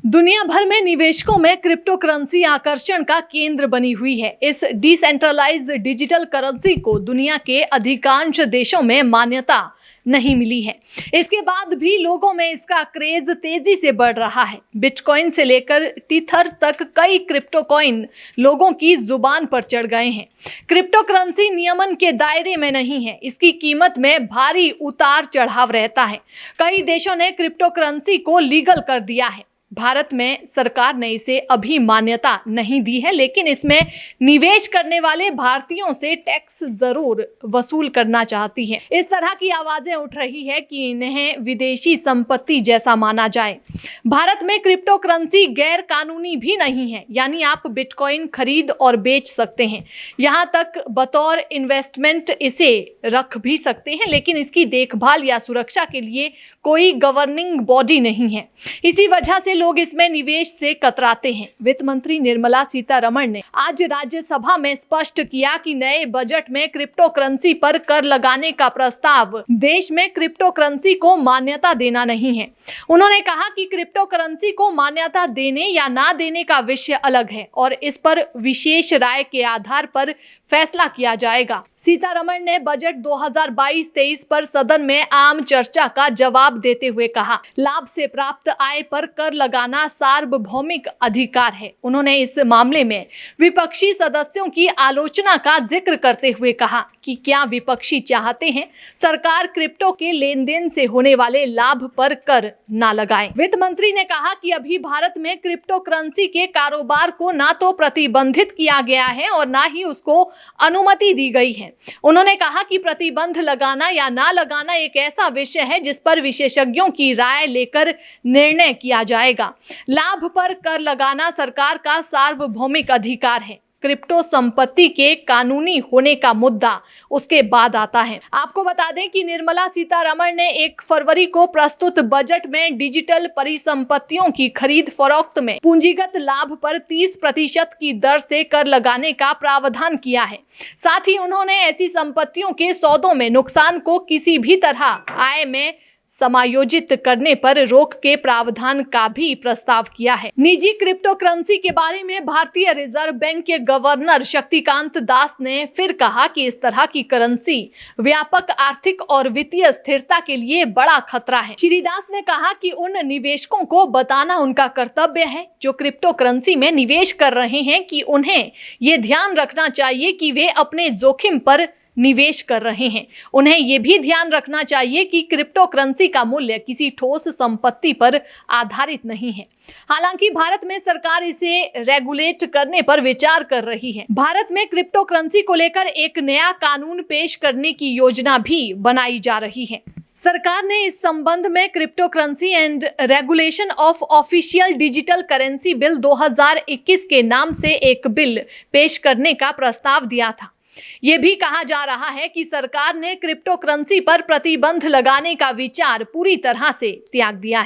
दुनिया भर में निवेशकों में क्रिप्टो करेंसी आकर्षण का केंद्र बनी हुई है। इस डिसेंट्रलाइज्ड डिजिटल करेंसी को दुनिया के अधिकांश देशों में मान्यता नहीं मिली है। इसके बाद भी लोगों में इसका क्रेज तेजी से बढ़ रहा है। बिटकॉइन से लेकर टीथर तक कई क्रिप्टो कॉइन लोगों की जुबान पर चढ़ गए हैं। क्रिप्टो करेंसी नियमन के दायरे में नहीं है। इसकी कीमत में भारी उतार चढ़ाव रहता है। कई देशों ने क्रिप्टो करेंसी को लीगल कर दिया है। भारत में सरकार ने इसे अभी मान्यता नहीं दी है, लेकिन इसमें निवेश करने वाले भारतीयों से टैक्स जरूर वसूल करना चाहती है। इस तरह की आवाजें उठ रही है कि इन्हें विदेशी संपत्ति जैसा माना जाए। भारत में क्रिप्टो करेंसी गैर कानूनी भी नहीं है, यानी आप बिटकॉइन खरीद और बेच सकते हैं। यहां तक बतौर इन्वेस्टमेंट इसे रख भी सकते हैं, लेकिन इसकी देखभाल या सुरक्षा के लिए कोई गवर्निंग बॉडी नहीं है। इसी वजह से लोग इसमें निवेश से कतराते हैं। वित्त मंत्री निर्मला सीतारमण ने आज राज्यसभा में स्पष्ट किया कि नए बजट में क्रिप्टो करेंसी पर कर लगाने का प्रस्ताव देश में क्रिप्टो करेंसी को मान्यता देना नहीं है। उन्होंने कहा कि क्रिप्टो करेंसी को मान्यता देने या ना देने का विषय अलग है और इस पर विशेष राय के आधार पर फैसला किया जाएगा। सीतारमण ने बजट 2022-23 पर सदन में आम चर्चा का जवाब देते हुए कहा, लाभ से प्राप्त आय पर कर लगाना सार्वभौमिक अधिकार है। उन्होंने इस मामले में विपक्षी सदस्यों की आलोचना का जिक्र करते हुए कहा कि क्या विपक्षी चाहते हैं सरकार क्रिप्टो के लेन देन से होने वाले लाभ पर कर ना लगाए। वित्त मंत्री ने कहा कि अभी भारत में क्रिप्टो करेंसी के कारोबार को ना तो प्रतिबंधित किया गया है और ना ही उसको अनुमति दी गई है। उन्होंने कहा कि प्रतिबंध लगाना या ना लगाना एक ऐसा विषय है जिस पर विशेषज्ञों की राय लेकर निर्णय किया जाएगा। लाभ पर कर लगाना सरकार का सार्वभौमिक अधिकार है। क्रिप्टो संपत्ति के कानूनी होने का मुद्दा उसके बाद आता है। आपको बता दें कि निर्मला सीतारमण ने 1 फरवरी को प्रस्तुत बजट में डिजिटल परिसंपत्तियों की खरीद फरोख्त में पूंजीगत लाभ पर 30% की दर से कर लगाने का प्रावधान किया है। साथ ही उन्होंने ऐसी संपत्तियों के सौदों में नुकसान को किसी भी तरह आय में समायोजित करने पर रोक के प्रावधान का भी प्रस्ताव किया है। निजी क्रिप्टो करेंसी के बारे में भारतीय रिजर्व बैंक के गवर्नर शक्तिकांत दास ने फिर कहा कि इस तरह की करेंसी व्यापक आर्थिक और वित्तीय स्थिरता के लिए बड़ा खतरा है। श्री दास ने कहा कि उन निवेशकों को बताना उनका कर्तव्य है जो क्रिप्टो करेंसी में निवेश कर रहे हैं कि उन्हें ये ध्यान रखना चाहिए कि वे अपने जोखिम पर निवेश कर रहे हैं। उन्हें यह भी ध्यान रखना चाहिए कि क्रिप्टो करेंसी का मूल्य किसी ठोस संपत्ति पर आधारित नहीं है। हालांकि भारत में सरकार इसे रेगुलेट करने पर विचार कर रही है। भारत में क्रिप्टो करेंसी को लेकर एक नया कानून पेश करने की योजना भी बनाई जा रही है। सरकार ने इस संबंध में crypto currency and regulation of official digital currency bill 2021 के नाम से एक बिल पेश करने का प्रस्ताव दिया था। यह भी कहा जा रहा है कि सरकार ने क्रिप्टो करेंसी पर प्रतिबंध लगाने का विचार पूरी तरह से त्याग दिया है।